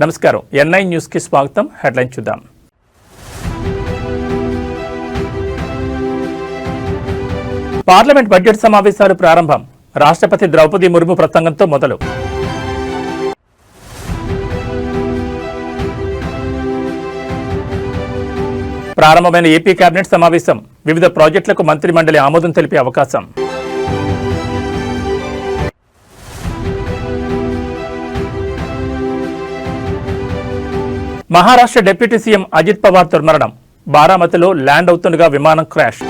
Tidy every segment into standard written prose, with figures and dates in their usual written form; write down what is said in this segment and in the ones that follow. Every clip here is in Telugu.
నమస్కారం ఎన్ఐ న్యూస్ కి స్వాగతం. హెడ్లైన్ చూద్దాం. పార్లమెంట్ బడ్జెట్ సమావేశాలు ప్రారంభం. రాష్ట్రపతి ద్రౌపది ముర్ము ప్రసంగంతో మొదలు. ప్రారంభమైన ఏపీ కేబినెట్ సమావేశం. వివిధ ప్రాజెక్టులకు మంత్రి మండలి ఆమోదం తెలిపే అవకాశం. మహారాష్ట్ర డిప్యూటీ సీఎం అజిత్ పవార్ దుర్మరణం. బారామతిలో ల్యాండ్ అవుతుండగా విమానం క్రాష్.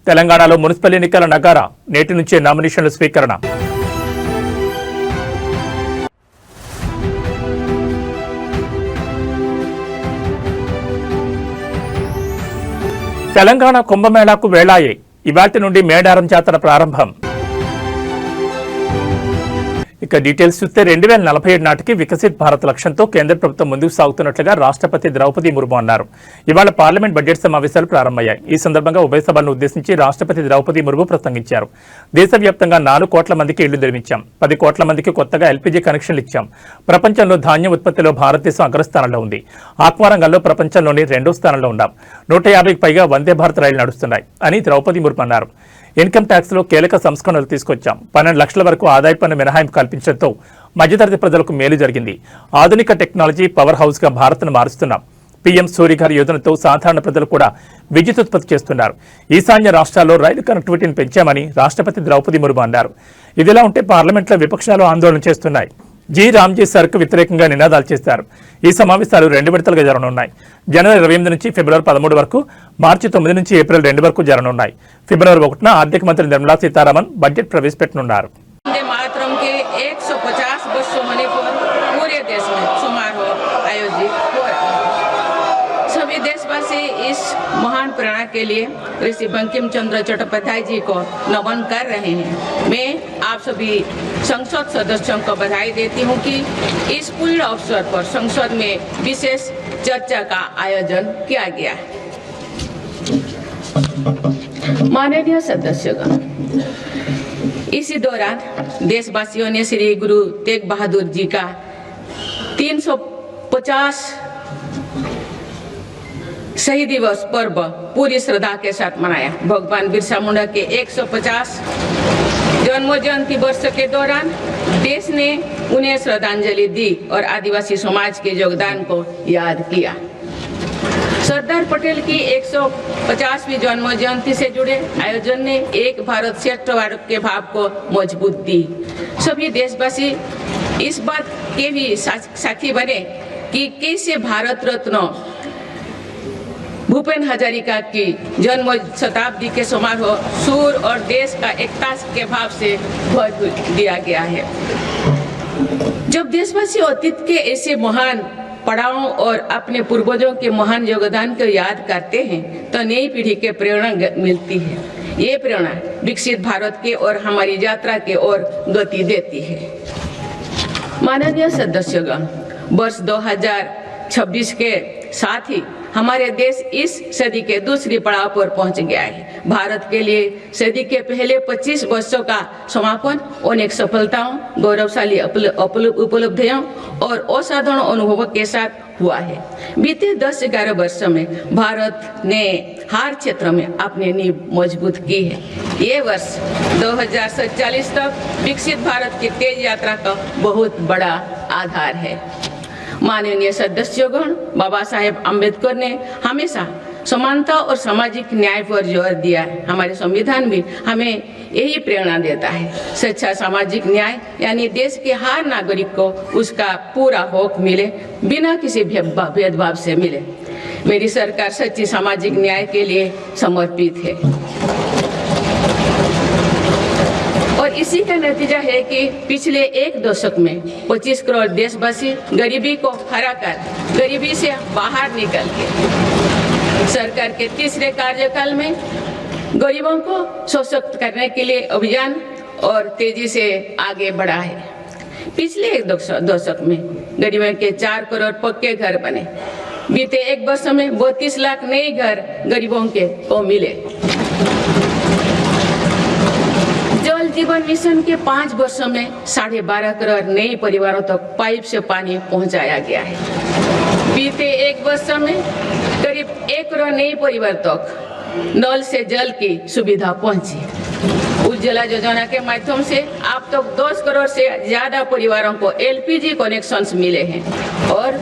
తెలంగాణలో మున్సిపల్ ఎన్నికల నగారా. నేటి నుంచే నామినేషన్ల స్వీకరణ. తెలంగాణ కుంభమేళాకు వేళాయే. ఇవాటి నుండి మేడారం జాతర ప్రారంభం. ఇక డీటెయిల్స్ చూస్తే 2047 నాటికి వికసిత్ భారత్ లక్ష్యంతో కేంద్ర ప్రభుత్వం ముందుకు సాగుతున్నట్లుగా రాష్ట్రపతి ద్రౌపది ముర్ము అన్నారు. ఇవాళ పార్లమెంట్ బడ్జెట్ సమావేశాలు ప్రారంభమయ్యాయి. ఈ సందర్భంగా ఉభయ సభలను ఉద్దేశించి రాష్ట్రపతి ద్రౌపది ముర్ము ప్రసంగించారు. దేశవ్యాప్తంగా 4 కోట్ల మందికి ఇళ్లు నిర్మించాం, 10 కోట్ల మందికి కొత్తగా ఎల్పీజీ కనెక్షన్లు ఇచ్చాం. ప్రపంచంలో ధాన్యం ఉత్పత్తిలో భారతదేశం అగ్రస్థానంలో ఉంది. ఆక్వా రంగంలో ప్రపంచంలోనే 2వ స్థానంలో ఉన్నాం. 150కి పైగా వందే భారత్ రైళ్లు నడుస్తున్నాయి అని ద్రౌపది ముర్ము అన్నారు. ఇన్కమ్ ట్యాక్స్ లో కీలక సంస్కరణలు తీసుకొచ్చాం. 12 లక్షల వరకు ఆదాయ పన్ను మినహాయింపు కల్పించడంతో మధ్యతరగతి ప్రజలకు మేలు జరిగింది. ఆధునిక టెక్నాలజీ పవర్ హౌస్ గా భారత్ను మారుస్తున్నాం. పీఎం సూర్యఘర్ యోజనతో సాధారణ ప్రజలు కూడా విద్యుత్ ఉత్పత్తి చేస్తున్నారు. ఈశాన్య రాష్ట్రాల్లో రైలు కనెక్టివిటీని పెంచామని రాష్ట్రపతి ద్రౌపది ముర్ము అన్నారు. ఇదిలా ఉంటే పార్లమెంట్లో విపక్షాలు ఆందోళన చేస్తున్నాయి. జీ రామ్జీ సర్కు వ్యతిరేకంగా నినాదాలు చేశారు. ఈ సమావేశాలు 2 విడతలుగా జరగనున్నాయి. జనవరి 28 నుంచి ఫిబ్రవరి 13 వరకు, మార్చి 9 నుంచి ఏప్రిల్ 2 వరకు జరగనున్నాయి. ఫిబ్రవరి 1న ఆర్థిక మంత్రి నిర్మలా సీతారామన్ బడ్జెట్ ప్రవేశపెట్టనున్నారు. इस महान प्रेरणा के लिए ऋषि बंकिम चंद्र चट्टोपाध्याय जी को नमन कर रहे हैं। मैं आप सभी संसद सदस्यों को बधाई देती हूं कि इस पूर्ण अवसर पर संसद में विशेष चर्चा का आयोजन किया गया है। माननीय सदस्यगण, इसी दौरान देशवासियों ने श्री गुरु तेग बहादुर जी का 350 शहीद दिवस पर्व पूरी श्रद्धा के साथ मनाया। भगवान बिरसा मुंडा के 150 जन्म जयंती वर्ष के दौरान देश ने उन्हें श्रद्धांजलि दी और आदिवासी समाज के योगदान को याद किया। सरदार पटेल की 150वीं जन्म जयंती से जुड़े आयोजन ने एक भारत श्रेष्ठ भारत के भाव को मजबूत दी। सभी देशवासी इस बात के भी साक्षी बने कि कैसे भारत रत्न भूपेन हजारिका की जन्म शताब्दी के समारोह सूर और देश का एकता के भाव से भर दिया गया है। जब देशवासी अतीत के ऐसे महान पड़ावों और अपने पूर्वजों के महान योगदान को याद करते हैं तो नई पीढ़ी के प्रेरणा मिलती है। ये प्रेरणा विकसित भारत के और हमारी यात्रा के ओर गति देती है। माननीय सदस्यगण, वर्ष 2026 के साथ ही हमारे देश इस सदी के दूसरी पड़ाव पर पहुंच गया है। भारत के लिए सदी के पहले 25 वर्षों का समापन अनेक सफलताओं, गौरवशाली उपलब्धियों और असाधारण अनुभवों के साथ हुआ है। बीते 10-11 वर्षों में भारत ने हर क्षेत्र में अपनी नींव मजबूत की है। ये वर्ष 2047 तक विकसित भारत की तेज यात्रा का बहुत बड़ा आधार है। माननीय सदस्यगण, बाबा साहेब अम्बेडकर ने हमेशा समानता और सामाजिक न्याय पर जोर दिया है। हमारे संविधान भी हमें यही प्रेरणा देता है। सच्चा सामाजिक न्याय यानी देश के हर नागरिक को उसका पूरा हक मिले, बिना किसी भेदभाव से मिले। मेरी सरकार सच्ची सामाजिक न्याय के लिए समर्पित है और इसी का नतीजा है कि पिछले 1 दशक में 25 करोड़ देशवासी गरीबी को हराकर गरीबी से बाहर निकल के सरकार के तीसरे कार्यकाल में गरीबों को सशक्त करने के लिए अभियान और तेजी से आगे बढ़ा है। पिछले 1 दशक में गरीबों के 4 करोड़ पक्के घर बने। बीते 1 वर्ष में 32 लाख नए घर गरीबों के को मिले। जीवन मिशन के 5 वर्षों में 12.5 करोड़ नए परिवारों तक पाइप से पानी पहुंचाया गया है। बीते 1 वर्ष में करीब 1 करोड़ नए परिवार तक नल से जल की सुविधा पहुंची। उज्ज्वला योजना के माध्यम से अब तक 10 करोड़ से ज्यादा परिवारों को एलपीजी कनेक्शंस मिले हैं और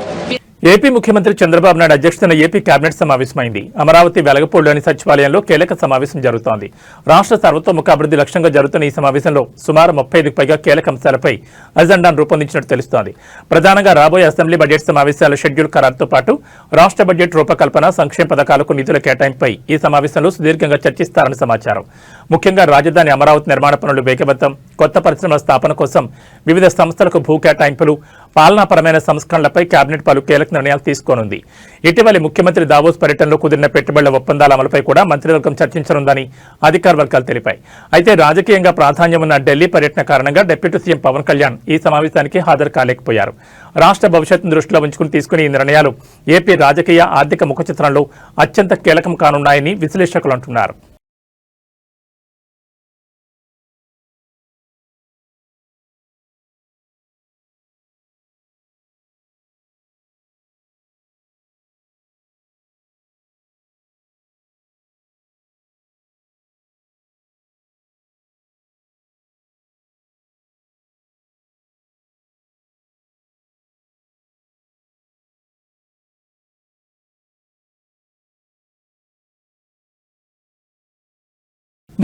ఏపీ ముఖ్యమంత్రి చంద్రబాబు నాయుడు అధ్యక్షతన ఏపీ కేబినెట్ సమావేశమైంది. అమరావతి వెలగపూడిలోని సచివాలయంలో కీలక సమావేశం జరుగుతోంది. రాష్ట్ర సర్వతోముఖ అభివృద్ధి లక్ష్యంగా జరుగుతున్న ఈ సమావేశంలో సుమారు 35కి పైగా కీలక అంశాలపై అజెండాను రూపొందించినట్టు తెలుస్తోంది. ప్రధానంగా రాబోయే అసెంబ్లీ బడ్జెట్ సమావేశాల షెడ్యూల్ ఖరారుతో పాటు రాష్ట్ర బడ్జెట్ రూపకల్పన, సంక్షేమ పథకాలకు నిధుల కేటాయింపుపై ఈ సమావేశంలో సుదీర్ఘంగా చర్చిస్తారని సమాచారం. ముఖ్యంగా రాజధాని అమరావతి నిర్మాణ పనులు వేగవంతం, కొత్త పరిశ్రమల స్థాపన కోసం వివిధ సంస్థలకు భూ కేటాయింపులు, పాలనాపరమైన సంస్కరణలపై కేబినెట్ పలు కీలక నిర్ణయాలు తీసుకోనుంది. ఇటీవలి ముఖ్యమంత్రి దావోస్ పర్యటనలో కుదిరిన పెట్టుబడుల ఒప్పందాల అమలుపై కూడా మంత్రివర్గం చర్చించనుందని అధికార వర్గాలు తెలిపాయి. అయితే రాజకీయంగా ప్రాధాన్యం ఉన్న ఢిల్లీ పర్యటన కారణంగా డిప్యూటీ సీఎం పవన్ కళ్యాణ్ ఈ సమావేశానికి హాజరు కాలేకపోయారు. రాష్ట్ర భవిష్యత్తును దృష్టిలో ఉంచుకుని తీసుకుని ఈ నిర్ణయాలు ఏపీ రాజకీయ, ఆర్థిక ముఖచిత్రంలో అత్యంత కీలకం కానున్నాయని విశ్లేషకులు అంటున్నారు.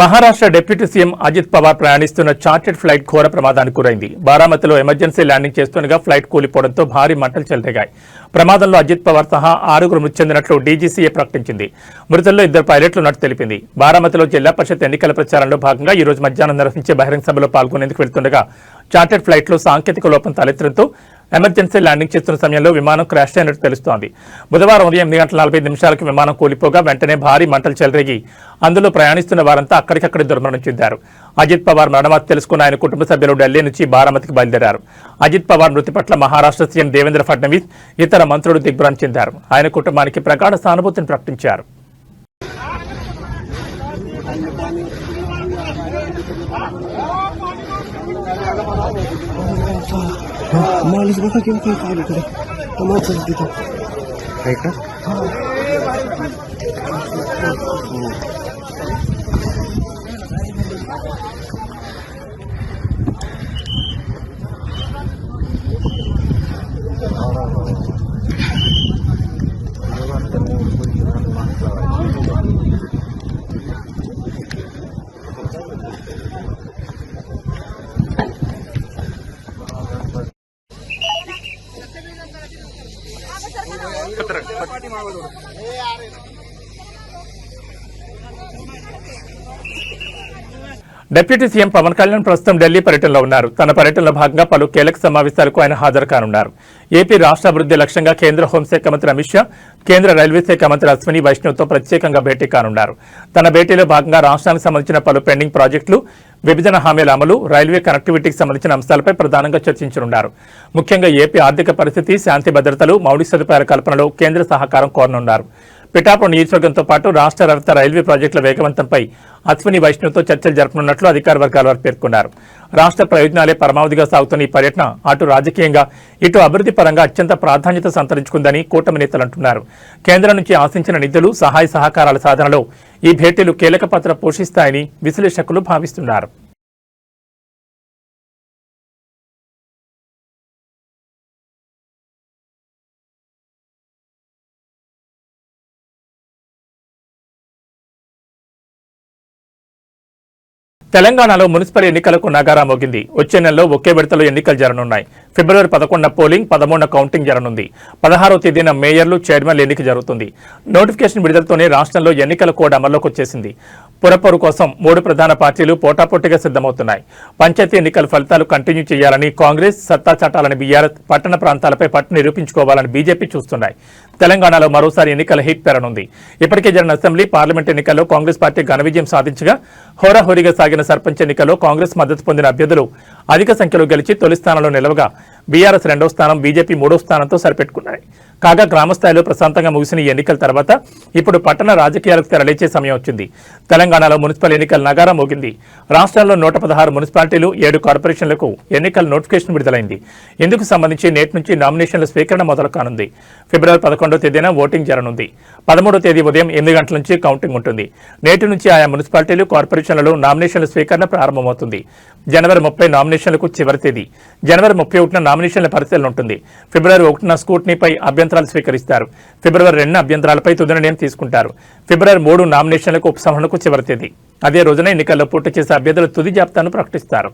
మహారాష్ట్ర డిప్యూటీ సీఎం అజిత్ పవార్ ప్రయాణిస్తున్న చార్టెడ్ ఫ్లైట్ ఘోర ప్రమాదానికి గురైంది. బారామతిలో ఎమర్జెన్సీ ల్యాండింగ్ చేస్తుండగా ఫ్లైట్ కూలిపోవడంతో భారీ మంటలు చెలరేగాయి. ప్రమాదంలో అజిత్ పవార్ సహా 6గురు మృతి చెందినట్లు డీజీసీఏ ప్రకటించింది. మృతుల్లో 2 పైలట్లు ఉన్నట్టు తెలిపింది. బారామతిలో జిల్లా పరిషత్ ఎన్నికల ప్రచారంలో భాగంగా ఈ రోజు మధ్యాహ్నం నిర్వహించే బహిరంగ సభలో పాల్గొనేందుకు వెళ్తుండగా చార్టెడ్ ఫ్లైట్లో సాంకేతిక లోపం తలెత్తడంతో ఎమర్జెన్సీ ల్యాండింగ్ చేస్తున్న సమయంలో విమానం క్రాష్ అయినట్టు తెలుస్తోంది. బుధవారం ఉదయం 8:45 విమానం కూలిపోగా వెంటనే భారీ మంటలు చెలరేగి అందులో ప్రయాణిస్తున్న వారంతా అక్కడికక్కడే దుర్మరణం చెందారు. అజిత్ పవార్ మరణవార్త తెలుసుకున్న ఆయన కుటుంబ సభ్యులు ఢిల్లీ నుంచి బారామతికి బయలుదేరారు. అజిత్ పవార్ మృతి పట్ల మహారాష్ట్ర సీఎం దేవేంద్ర ఫడ్నవీస్, ఇతర మంత్రులు దిగ్భ్రాంతి చెందారు. ఆయన కుటుంబానికి ప్రగాఢ సానుభూతిని ప్రకటించారు. Malis ba kayo kayo kayo dito? Tumakas dito. Kayo ka? Deputy CM Pawan Kalyan ప్రస్తుతం ఢిల్లీ పర్యటనలో ఉన్నారు. తన పర్యటనలో భాగంగా పలు కీలక సమావేశాలకు ఆయన హాజరు కానున్నారు. ఏపీ రాష్ట్ర అభివృద్ధి లక్ష్యంగా కేంద్ర హోంశాఖ మంత్రి అమిత్ షా, కేంద్ర రైల్వే శాఖ మంత్రి అశ్విని వైష్ణవ్తో ప్రత్యేకంగా భేటీ కానున్నారు. తన భేటీలో భాగంగా రాష్ట్రానికి సంబంధించిన పలు పెండింగ్ ప్రాజెక్టులు, విభజన హామీల అమలు, రైల్వే కనెక్టివిటీకి సంబంధించిన అంశాలపై ప్రధానంగా చర్చించనున్నారు. ముఖ్యంగా ఏపీ ఆర్థిక పరిస్థితి, శాంతి భద్రతలు, మౌలిక సదుపాయాల కల్పనలో కేంద్ర సహకారం కోరనున్నారు. పిఠాపురం నియోజకవర్గంతో పాటు రాష్ట్ర రవాణా రైల్వే ప్రాజెక్టుల వేగవంతంపై అశ్విని వైష్ణవ్తో చర్చలు జరపనున్నట్లు అధికార వర్గాల వారు పేర్కొన్నారు. రాష్ట్ర ప్రయోజనాలే పరమావధిగా సాగుతున్న ఈ పర్యటన అటు రాజకీయంగా, ఇటు అభివృద్ధి పరంగా అత్యంత ప్రాధాన్యత సంతరించుకుందని కూటమి నేతలు అంటున్నారు. కేంద్రం నుంచి ఆశించిన నిధులు, సహాయ సహకారాల సాధనలో ఈ భేటీలు కీలక పాత్ర పోషిస్తాయని విశ్లేషకులు భావిస్తున్నారు. తెలంగాణలో మున్సిపల్ ఎన్నికలకు నగారా మోగింది. వచ్చే నెలలో ఒకే విడతలో ఎన్నికలు జరగనున్నాయి. ఫిబ్రవరి 11న పోలింగ్, 13న కౌంటింగ్ జరగనుంది. 16వ తేదీన మేయర్లు, చైర్మన్ల ఎన్నిక జరుగుతుంది. నోటిఫికేషన్ విడుదలతోనే రాష్ట్రంలో ఎన్నికల కోడ్ అమల్లోకి వచ్చేసింది. పురపోరు కోసం 3 ప్రధాన పార్టీలు పోటాపోటీగా సిద్ధమవుతున్నాయి. పంచాయతీ ఎన్నికల ఫలితాలు కంటిన్యూ చేయాలని కాంగ్రెస్, సత్తా చాటాలని బీఆర్ఎస్, పట్టణ ప్రాంతాలపై పట్టు నిరూపించుకోవాలని బీజేపీ చూస్తున్నాయి. తెలంగాణలో మరోసారి ఎన్నికల హీట్ పెరనుంది. ఇప్పటికే జరిగిన అసెంబ్లీ, పార్లమెంట్ ఎన్నికల్లో కాంగ్రెస్ పార్టీ ఘన విజయం సాధించగా, హోరాహోరీగా సాగిన సర్పంచ్ ఎన్నికల్లో కాంగ్రెస్ మద్దతు పొందిన అభ్యర్థులు అధిక సంఖ్యలో గెలిచి తొలి స్థానంలో నిలవగా, బీఆర్ఎస్ 2వ స్థానం, బీజేపీ 3వ స్థానంతో సరిపెట్టుకున్నాయి. కాగా గ్రామ స్థాయిలో ప్రశాంతంగా ముగిసిన ఈ ఎన్నికల తర్వాత ఇప్పుడు పట్టణ రాజకీయాలకు తెరలేచే సమయం వచ్చింది. తెలంగాణలో మున్సిపల్ ఎన్నికల నగారా మోగింది. రాష్ట్రంలో 116 మున్సిపాలిటీలు, 7 కార్పొరేషన్లకు ఎన్నికల నోటిఫికేషన్ విడుదలైంది. ఇందుకు సంబంధించి నేటి నుంచి నామినేషన్ల స్వీకరణ మొదలు కానుంది. ఫిబ్రవరి 11వ తేదీన ఓటింగ్ జరగనుంది. 13వ తేదీ ఉదయం 8 గంటల నుంచి కౌంటింగ్ ఉంటుంది. నేటి నుంచి ఆయా మున్సిపాలిటీలు, కార్పొరేషన్లలో నామినేషన్ల స్వీకరణ ప్రారంభమవుతుంది. జనవరి 30 నామినేషన్లకు చివరి తేదీ. జనవరి 31న నామినేషన్ల పరిశీలన ఉంటుంది. ఫిబ్రవరి 1న స్కూటనీపై అభ్యంతరాలు స్వీకరిస్తారు. ఫిబ్రవరి 2న అభ్యంతరాలపై తుది నిర్ణయం తీసుకుంటారు. ఫిబ్రవరి 3 నామినేషన్లకు ఉపసంహరణకు చివరి తేదీ. అదే రోజున ఎన్నికల్లో పోటీ చేసే అభ్యర్థుల తుది జాబితాను ప్రకటిస్తారు.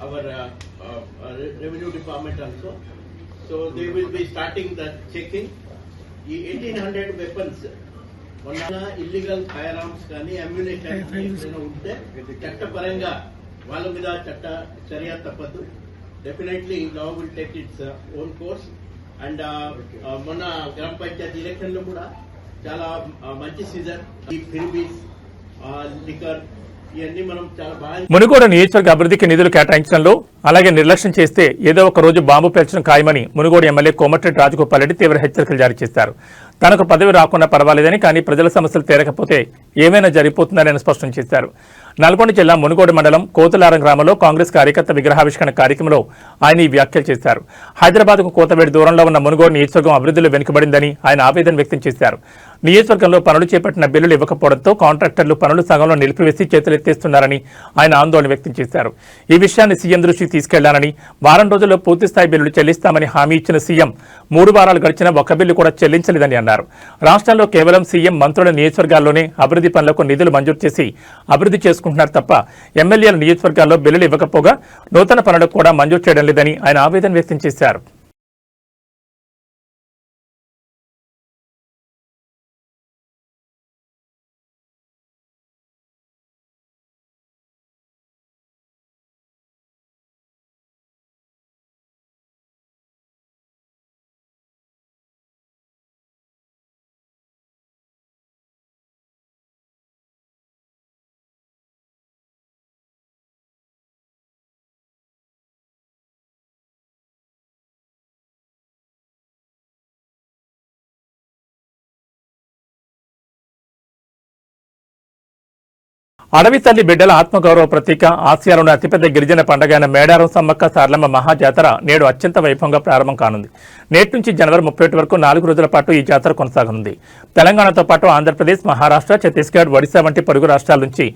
Our revenue department also. So they will be starting the checking. The 1800 weapons, one illegal firearms కానీ ammunition ఏదైనా ఉంటే చట్టపరంగా వాళ్ళ మీద చట్ట చర్య తప్పదు. Definitely law will take its own course. And మొన్న గ్రామ పంచాయతీ ఎలక్షన్ లో కూడా చాలా మంచి సీజన్. ఈ ఫిర్బీస్, లిక్కర్ ఇవన్నీ మనం చాలా బాగా. మునుగోడు నియోజకవర్గ అభివృద్ధికి నిధులు కేటాయించడంలో అలాగే నిర్లక్ష్యం చేస్తే ఏదో ఒక రోజు బాంబు పేల్చడం ఖాయమని మునుగోడు ఎమ్మెల్యే కోమటిరెడ్డి రాజగోపాల్ రెడ్డి తీవ్ర హెచ్చరికలు జారీ చేశారు. తనకు పదవి రాకుండా పర్వాలేదని, కానీ ప్రజల సమస్యలు తీరకపోతే ఏమైనా జరిగిపోతుందని స్పష్టం చేశారు. నల్గొండ జిల్లా మునుగోడు మండలం కోతులారం గ్రామంలో కాంగ్రెస్ కార్యకర్త విగ్రహావిష్కరణ కార్యక్రమంలో ఆయన ఈ వ్యాఖ్యలు చేశారు. హైదరాబాద్కు కోతవేడి దూరంలో ఉన్న మునుగోడు నియోజకవర్గం అభివృద్ధిలో వెనుకబడిందని ఆయన ఆవేదన వ్యక్తం చేశారు. నియోజకవర్గంలో పనులు చేపట్టిన బిల్లులు ఇవ్వకపోవడంతో కాంట్రాక్టర్లు పనులు సగంలో నిలిపివేసి చేతులెత్తేస్తున్నారని ఆయన ఆందోళన వ్యక్తం చేశారు. ఈ విషయాన్ని సీఎం దృష్టికి తీసుకెళ్లానని, వారం రోజుల్లో పూర్తిస్థాయి బిల్లులు చెల్లిస్తామని హామీ ఇచ్చిన సీఎం 3 వారాలు గడిచినా ఒక్క బిల్లు కూడా చెల్లించలేదని అన్నారు. రాష్ట్రంలో కేవలం సీఎం, మంత్రుల నియోజకవర్గాల్లోనే అభివృద్ధి పనులకు నిధులు మంజూరు చేసి అభివృద్ధి చేసుకుంటున్నారు తప్ప ఎమ్మెల్యేల నియోజకవర్గాల్లో బిల్లులు ఇవ్వకపోగా నూతన పనులకు కూడా మంజూరు చేయడం లేదని ఆయన ఆవేదన వ్యక్తం చేశారు. అడవి తల్లి బిడ్డల ఆత్మగౌరవ ప్రతీక, ఆసియాలోని అతిపెద్ద గిరిజన పండుగ అయిన మేడారం సమ్మక్క సారలమ్మ మహాజాతర నేడు అత్యంత వైభవంగా ప్రారంభం కానుంది. నేటి నుంచి జనవరి 31 వరకు 4 రోజుల పాటు ఈ జాతర కొనసాగనుంది. తెలంగాణతో పాటు ఆంధ్రప్రదేశ్, మహారాష్ట్ర, ఛత్తీస్గఢ్, ఒడిశా వంటి పొరుగు రాష్ట్రాల నుంచి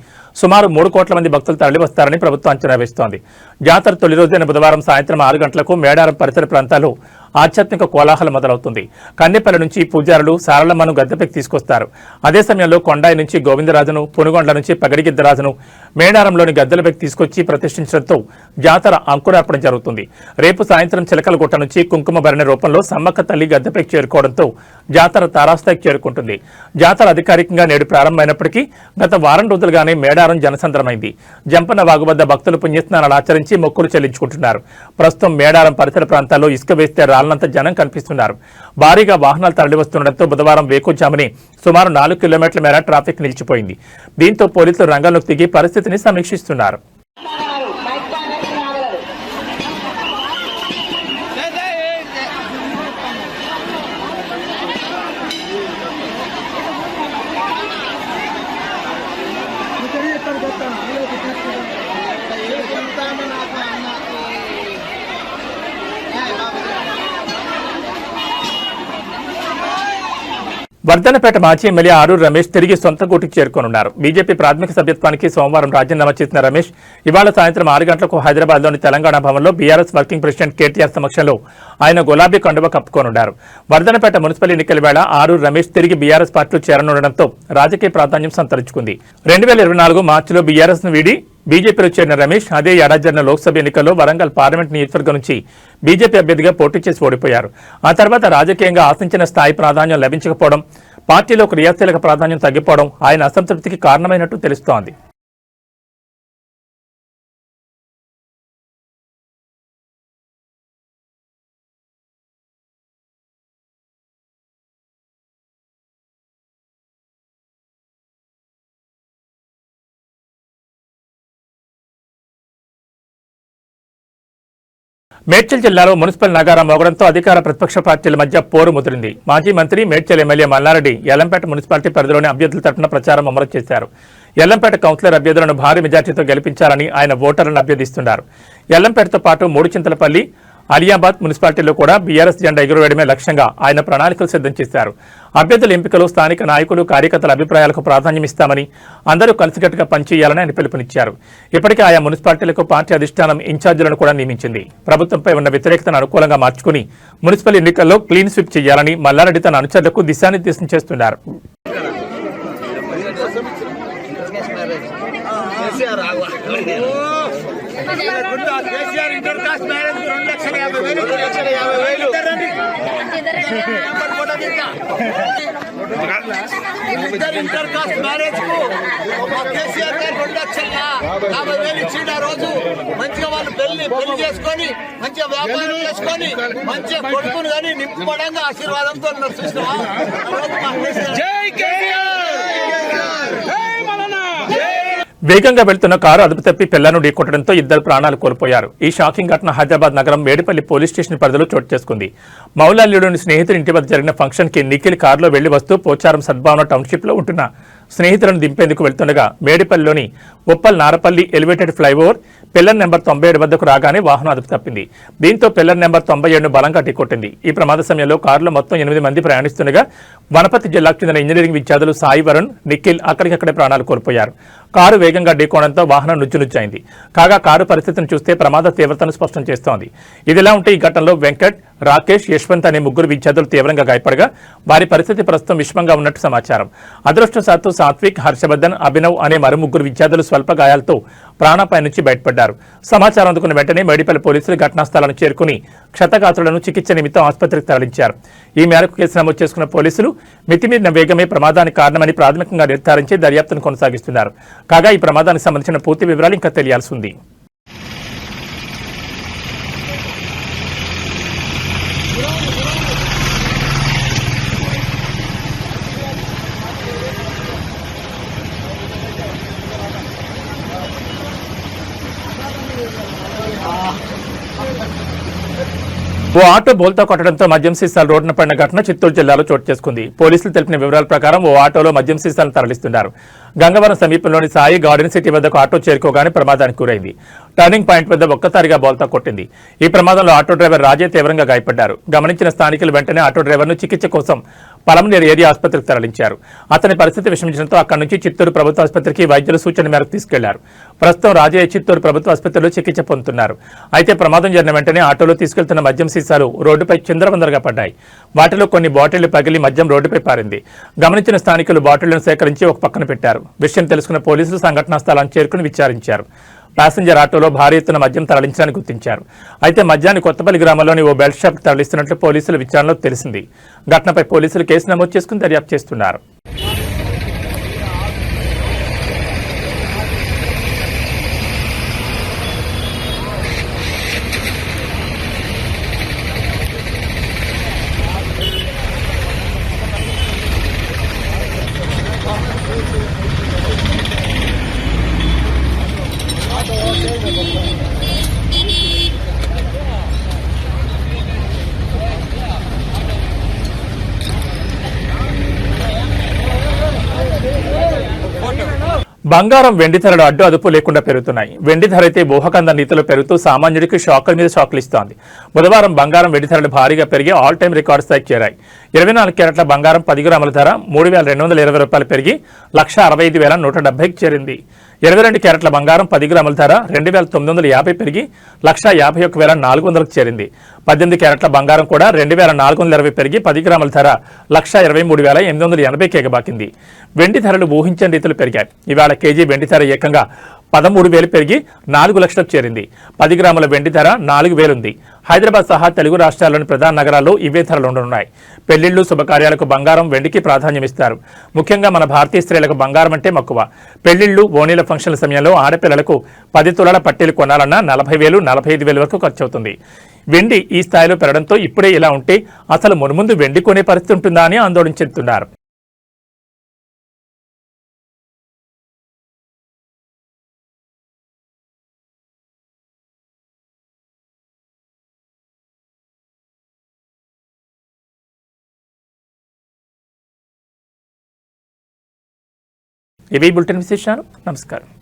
సుమారు 3 కోట్ల మంది భక్తులు తరలివస్తారని ప్రభుత్వం అంచనా వేస్తోంది. జాతర తొలి రోజైన బుధవారం సాయంత్రం 6 గంటలకు మేడారం పరిసర ప్రాంతాల్లో ఆధ్యాత్మిక కోలాహలం మొదలవుతుంది. కన్నెపల్లి నుంచి పూజారులు సారలమ్మను గద్దెపైకి తీసుకొస్తారు. అదే సమయంలో కొండాయి నుంచి గోవిందరాజును, పునుగొండ్ల నుంచి పగడిగిద్దరాజును మేడారంలోని గద్దెలపైకి తీసుకొచ్చి ప్రతిష్ఠించడంతో జాతర అంకురార్పణ జరుగుతుంది. రేపు సాయంత్రం చిలకలగుట్ట నుంచి కుంకుమ భరణి రూపంలో సమ్మక్క తల్లి గద్దెపైకి చేరుకోవడంతో జాతర తారాస్థాయికి చేరుకుంటుంది. జాతర అధికారికంగా నేడు ప్రారంభమైనప్పటికీ గత వారం రోజులుగానే మేడారం జనసంద్రమైంది. జంపన్న వాగు వద్ద భక్తులు పుణ్యస్నానాలు ఆచరించి మొక్కులు చెల్లించుకుంటున్నారు. ప్రస్తుతం మేడారం పరిసర ప్రాంతాల్లో ఇసుక వేస్తే రాళ్లంత జనం కనిపిస్తున్నారు. భారీగా వాహనాలు తరలివస్తుండటంతో బుధవారం వేకుజామునే సుమారు 4 కిలోమీటర్ల మేర ట్రాఫిక్ నిలిచిపోయింది. దీంతో పోలీసులు రంగంలోకి దిగి పరిస్థితిని సమీక్షిస్తున్నారు. వర్ధనపేట మాజీ ఎమ్మెల్యే ఆరూరు రమేష్ తిరిగి సొంత గూటికి చేరుకోనున్నారు. బీజేపీ ప్రాథమిక సభ్యత్వానికి సోమవారం రాజీనామా చేసిన రమేష్ ఇవాళ సాయంత్రం 6 గంటలకు హైదరాబాద్లోని తెలంగాణ భవన్లో బీఆర్ఎస్ వర్కింగ్ ప్రెసిడెంట్ కేటీఆర్ సమక్షంలో ఆయన గులాబీ కండువ కప్పుకోనున్నారు. వర్ధనపేట మున్సిపల్ ఎన్నికల వేళ ఆరూరు రమేష్ తిరిగి బీఆర్ఎస్ పార్టీలో చేరనుండడంతో రాజకీయ ప్రాధాన్యం సంతరించుకుంది. 2024 మార్చిలో బీఆర్ఎస్ ను వీడి బీజేపీలో చేరిన రమేష్ అదే ఏడాది జరిగిన లోక్సభ ఎన్నికల్లో వరంగల్ పార్లమెంట్ నియోజకవర్గం నుంచి బీజేపీ అభ్యర్థిగా పోటీ చేసి ఓడిపోయారు. ఆ తర్వాత రాజకీయంగా ఆశించిన స్థాయి ప్రాధాన్యం లభించకపోవడం, పార్టీలో క్రియాశీలక ప్రాధాన్యం తగ్గిపోవడం ఆయన అసంతృప్తికి కారణమైనట్టు తెలుస్తోంది. మేడ్చల్ జిల్లాలో మున్సిపల్ నగారా మోగడంతో అధికార ప్రతిపక్ష పార్టీల మధ్య పోరు ముదిరింది. మాజీ మంత్రి మేడ్చల్ ఎమ్మెల్యే మల్లారెడ్డి యల్లంపేట మున్సిపాలిటీ పరిధిలోని అభ్యర్థుల తరఫున ప్రచారం అమలు చేశారు. యల్లంపేట కౌన్సిలర్ అభ్యర్థులను భారీ మెజార్టీతో గెలిపించాలని ఆయన ఓటర్లను అభ్యర్థిస్తున్నారు. యల్లంపేటతో పాటు మూడుచింతలపల్లి, అలియాబాద్ మున్సిపాలిటీలో కూడా బీఆర్ఎస్ జెండా ఎగురవేయడమే లక్ష్యంగా ఆయన ప్రణాళికలు సిద్ధం చేశారు. అభ్యర్థుల ఎంపికలో స్థానిక నాయకులు, కార్యకర్తల అభిప్రాయాలకు ప్రాధాన్యమిస్తామని, అందరూ కలిసికట్టుగా పనిచేయాలని ఆయన పిలుపునిచ్చారు. ఇప్పటికే ఆయా మున్సిపాలిటీలకు పార్టీ అధిష్టానం ఇన్ఛార్జీలను కూడా నియమించింది. ప్రభుత్వంపై ఉన్న వ్యతిరేకతను అనుకూలంగా మార్చుకుని మున్సిపల్ ఎన్నికల్లో క్లీన్ స్వీప్ చేయాలని మల్లారెడ్డి తన అనుచరులకు దిశానిర్దేశం చేస్తున్నారు. ఇంటర్ కాస్ట్ మ్యారేజ్ కు కేసీఆర్ గారు 2,50,000 ఇచ్చిండు. ఆ రోజు మంచిగా వాళ్ళు పెళ్లి చేసుకొని మంచిగా వ్యాపారం చేసుకొని మంచిగా కొడుకుని కానీ నింపడంగా ఆశీర్వాదంతో చూసినావా? వేగంగా వెళ్తున్న కారు అదుపు తప్పి పిల్లను ఢీకొట్టడంతో ఇద్దరు ప్రాణాలు కోల్పోయారు. ఈ షాకింగ్ ఘటన హైదరాబాద్ నగరం మేడిపల్లి పోలీస్ స్టేషన్ పరిధిలో చోటు చేసుకుంది. మౌలాలీలోని స్నేహితుడి ఇంటి వద్ద జరిగిన ఫంక్షన్ కి నిఖిల్ కారులో వెళ్లి వస్తూ పోచారం సద్భావన టౌన్షిప్ లో ఉంటున్న స్నేహితులను దింపేందుకు వెళ్తుండగా మేడిపల్లిలోని Uppal Narapalli elevated flyover pillar number 97 వద్దకు రాగానే వాహనం అదుపు తప్పింది. దీంతో పిల్లర్ నెంబర్ 97ను బలంగా ఢీకొట్టింది. ఈ ప్రమాద సమయంలో కారులో మొత్తం 8 మంది ప్రయాణిస్తుండగా వనపర్తి జిల్లాకు చెందిన ఇంజనీరింగ్ విద్యార్థులు సాయి వరుణ్, నిఖిల్ అక్కడికక్కడే ప్రాణాలు కోల్పోయారు. కారు వేగంగా ఢీకోవడంతో వాహనం నుజ్జునుజ్జైంది. కాగా కారు పరిస్థితిని చూస్తే ప్రమాద తీవ్రతను స్పష్టం చేస్తోంది. ఇదిలా ఉంటే ఈ ఘటనలో వెంకట్, రాకేష్, యశ్వంత్ అనే ముగ్గురు విద్యార్థులు తీవ్రంగా గాయపడగా వారి పరిస్థితి ప్రస్తుతం విషమంగా ఉన్నట్టు సమాచారం. అదృష్టవశాత్తు సాత్విక్, హర్షవర్ధన్, అభినవ్ అనే మరో ముగ్గురు విద్యార్థులు స్వల్ప గాయాలతో ప్రాణాపాయ నుంచి బయటపడ్డారు. సమాచారం అందుకున్న వెంటనే మేడిపల్లి పోలీసులు ఘటనా స్థలాన్ని చేరుకుని క్షతగాత్రులను చికిత్స నిమిత్తం ఆసుపత్రికి తరలించారు. ఈ మేరకు కేసు నమోదు చేసుకున్న పోలీసులు మితిమీరిన వేగమే ప్రమాదానికి కారణమని ప్రాథమికంగా నిర్ధారించి దర్యాప్తును కొనసాగిస్తున్నారు. కాగా ఈ ప్రమాదానికి సంబంధించిన పూర్తి వివరాలు ఇంకా తెలియాల్సి ఉంది. ఓ ఆటో బోల్తా కొట్టడంతో మద్యం సీసాలు రోడ్డున పడిన ఘటన చిత్తూరు జిల్లాలో చోటు చేసుకుంది. పోలీసులు తెలిపిన వివరాల ప్రకారం ఓ ఆటోలో మద్యం సీసాలను తరలిస్తున్నారు. గంగవరం సమీపంలోని సాయి గార్డెన్ సిటీ వద్దకు ఆటో చేరుకోగానే ప్రమాదానికి గురైంది. టర్నింగ్ పాయింట్ వద్ద ఒక్కసారిగా బోల్తా కొట్టింది. ఈ ప్రమాదంలో ఆటో డ్రైవర్ రాజే తీవ్రంగా గాయపడ్డారు. గమనించిన స్థానికులు వెంటనే ఆటో డ్రైవర్ను చికిత్స కోసం పలమనేరు ఏరియా ఆసుపత్రికి తరలించారు. అతని పరిస్థితి విషమించడంతో అక్కడి నుంచి చిత్తూరు ప్రభుత్వ ఆసుపత్రికి వైద్యుల సూచన మేరకు తీసుకెళ్లారు. ప్రస్తుతం రాజయ్య చిత్తూరు ప్రభుత్వ ఆసుపత్రిలో చికిత్స పొందుతున్నారు. అయితే ప్రమాదం జరిగిన వెంటనే ఆటోలో తీసుకెళ్తున్న మద్యం సీసాలు రోడ్డుపై చిందరవందరగా పడ్డాయి. వాటిలో కొన్ని బాటిళ్లు పగిలి మద్యం రోడ్డుపై పారింది. గమనించిన స్థానికులు బాటిళ్లను సేకరించి ఒక పక్కన పెట్టారు. విషయం తెలుసుకున్న పోలీసులు సంఘటనా స్థలాన్ని చేరుకుని విచారించారు. ప్యాసింజర్ ఆటోలో భారీ ఎత్తున మద్యం తరలించడానికి గుర్తించారు. అయితే మద్యాన్ని కొత్తపల్లి గ్రామంలోని ఓ బెల్ట్ షాప్ తరలిస్తున్నట్లు పోలీసుల విచారణలో తెలిసింది. ఘటనపై పోలీసులు కేసు నమోదు చేసుకుని దర్యాప్తు చేస్తున్నారు. బంగారం, వెండి ధరలు అడ్డు అదుపు లేకుండా పెరుగుతున్నాయి. వెండి ధర అయితే ఊహకంద రీతిలో పెరుగుతూ సామాన్యుడికి షాకుల మీద షాకులు ఇస్తోంది. బుధవారం బంగారం, వెండి ధరలు భారీగా పెరిగి ఆల్ టైమ్ రికార్డు స్థాయికి చేరాయి. 24 క్యారెట్ల బంగారం 10 గ్రాముల ధర 3,220 రూపాయలు పెరిగి 1,65,170కి చేరింది. 22 క్యారెట్ల బంగారం 10 గ్రాముల ధర 2,950 పెరిగి 1,51,400కు చేరింది. 18 క్యారెట్ల బంగారం కూడా 2,420 పెరిగి 10 గ్రాముల ధర 1,23,880కి ఎగబాకింది. వెండి ధరలు ఊహించని రీతిలో పెరిగాయి. ఇవాళ కేజీ వెండి ధర ఏకంగా 13,000 పెరిగి 4 లక్షలకు చేరింది. 10 గ్రాముల వెండి ధర 4,000 ఉంది. హైదరాబాద్ సహా తెలుగు రాష్ట్రాల్లోని ప్రధాన నగరాల్లో ఇవే ధరలు ఉండనున్నాయి. పెళ్లిళ్లు, శుభకార్యాలకు బంగారం, వెండికి ప్రాధాన్యమిస్తారు. ముఖ్యంగా మన భారతీయ స్త్రీలకు బంగారం అంటే మక్కువ. పెళ్లిళ్లు, ఓణీల ఫంక్షన్ల సమయంలో ఆడపిల్లలకు 10 తులాల పట్టీలు కొనాలన్నా 40,000, 45,000 వరకు ఖర్చవుతుంది. వెండి ఈ స్థాయిలో పెరగడంతో ఇప్పుడే ఇలా ఉంటే అసలు మున్ముందు వెండి కొనే పరిస్థితి ఉంటుందా అని ఆందోళన చెందుతున్నారు. ఇవి బులెటిన్ విశేషాలు. నమస్కారం.